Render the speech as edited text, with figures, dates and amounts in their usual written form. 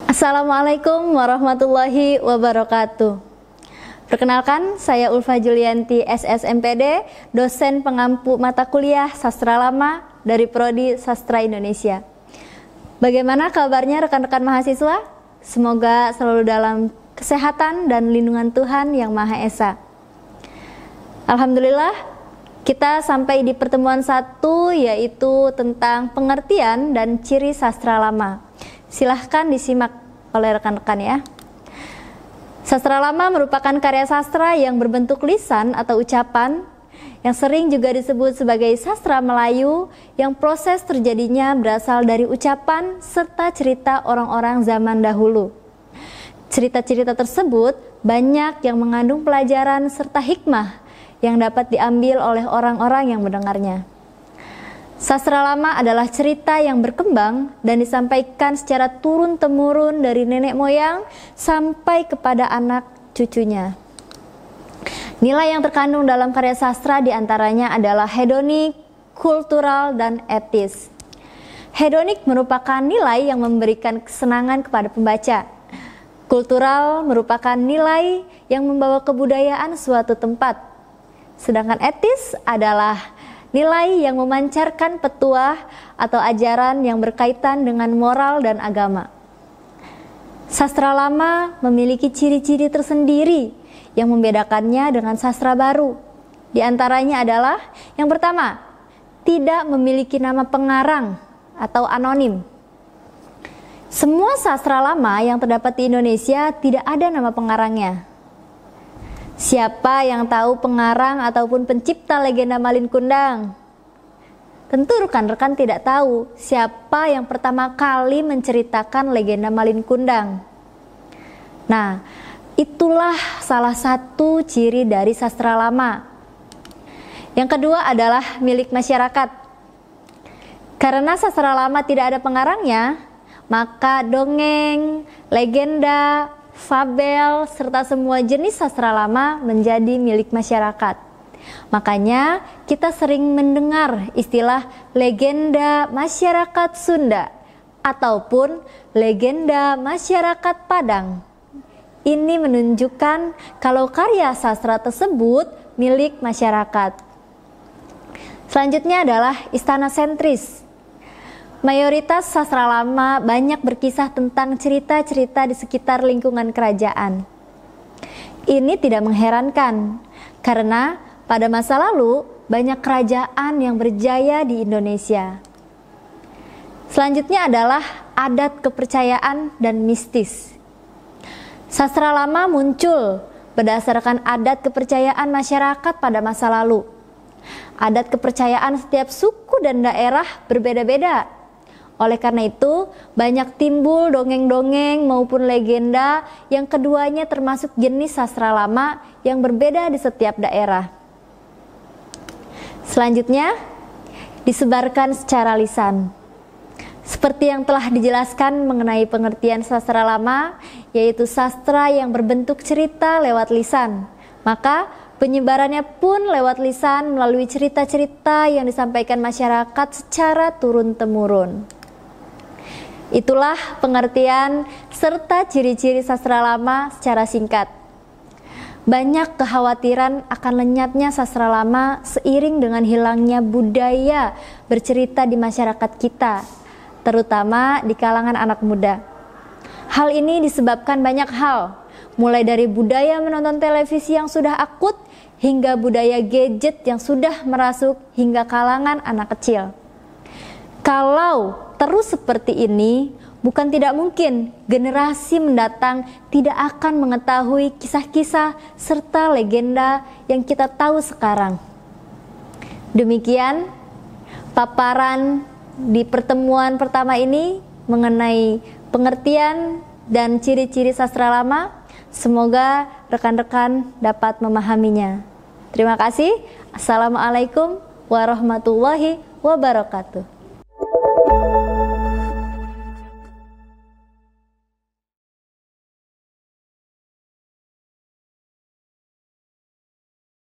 Assalamualaikum warahmatullahi wabarakatuh. Perkenalkan, saya Ulfa Julianti SSMPD, dosen pengampu mata kuliah Sastra Lama dari Prodi Sastra Indonesia. Bagaimana kabarnya rekan-rekan mahasiswa? Semoga selalu dalam kesehatan dan lindungan Tuhan Yang Maha Esa. Alhamdulillah, kita sampai di pertemuan 1, yaitu tentang pengertian dan ciri sastra lama. Silahkan disimak oleh rekan-rekan ya. Sastra lama merupakan karya sastra yang berbentuk lisan atau ucapan, yang sering juga disebut sebagai sastra Melayu, yang proses terjadinya berasal dari ucapan serta cerita orang-orang zaman dahulu. Cerita-cerita tersebut banyak yang mengandung pelajaran serta hikmah yang dapat diambil oleh orang-orang yang mendengarnya. Sastra lama adalah cerita yang berkembang dan disampaikan secara turun-temurun dari nenek moyang sampai kepada anak cucunya. Nilai yang terkandung dalam karya sastra diantaranya adalah hedonik, kultural, dan etis. Hedonik merupakan nilai yang memberikan kesenangan kepada pembaca. Kultural merupakan nilai yang membawa kebudayaan suatu tempat. Sedangkan etis adalah nilai yang memancarkan petuah atau ajaran yang berkaitan dengan moral dan agama. Sastra lama memiliki ciri-ciri tersendiri yang membedakannya dengan sastra baru. Di antaranya adalah yang pertama, tidak memiliki nama pengarang atau anonim. Semua sastra lama yang terdapat di Indonesia tidak ada nama pengarangnya. Siapa yang tahu pengarang ataupun pencipta legenda Malin Kundang? Tentu rekan-rekan tidak tahu siapa yang pertama kali menceritakan legenda Malin Kundang. Nah, itulah salah satu ciri dari sastra lama. Yang kedua adalah milik masyarakat. Karena sastra lama tidak ada pengarangnya, maka dongeng, legenda, fabel, serta semua jenis sastra lama menjadi milik masyarakat. Makanya kita sering mendengar istilah legenda masyarakat Sunda ataupun legenda masyarakat Padang. Ini menunjukkan kalau karya sastra tersebut milik masyarakat. Selanjutnya adalah istana sentris. Mayoritas sastra lama banyak berkisah tentang cerita-cerita di sekitar lingkungan kerajaan. Ini tidak mengherankan, karena pada masa lalu banyak kerajaan yang berjaya di Indonesia. Selanjutnya adalah adat kepercayaan dan mistis. Sastra lama muncul berdasarkan adat kepercayaan masyarakat pada masa lalu. Adat kepercayaan setiap suku dan daerah berbeda-beda. Oleh karena itu, banyak timbul dongeng-dongeng maupun legenda yang keduanya termasuk jenis sastra lama yang berbeda di setiap daerah. Selanjutnya, disebarkan secara lisan. Seperti yang telah dijelaskan mengenai pengertian sastra lama, yaitu sastra yang berbentuk cerita lewat lisan. Maka, penyebarannya pun lewat lisan melalui cerita-cerita yang disampaikan masyarakat secara turun-temurun. Itulah pengertian serta ciri-ciri sastra lama secara singkat. Banyak kekhawatiran akan lenyapnya sastra lama seiring dengan hilangnya budaya bercerita di masyarakat kita, terutama di kalangan anak muda. Hal ini disebabkan banyak hal, mulai dari budaya menonton televisi yang sudah akut hingga budaya gadget yang sudah merasuk hingga kalangan anak kecil. Kalau terus seperti ini, bukan tidak mungkin generasi mendatang tidak akan mengetahui kisah-kisah serta legenda yang kita tahu sekarang. Demikian paparan di pertemuan pertama ini mengenai pengertian dan ciri-ciri sastra lama. Semoga rekan-rekan dapat memahaminya. Terima kasih. Assalamualaikum warahmatullahi wabarakatuh.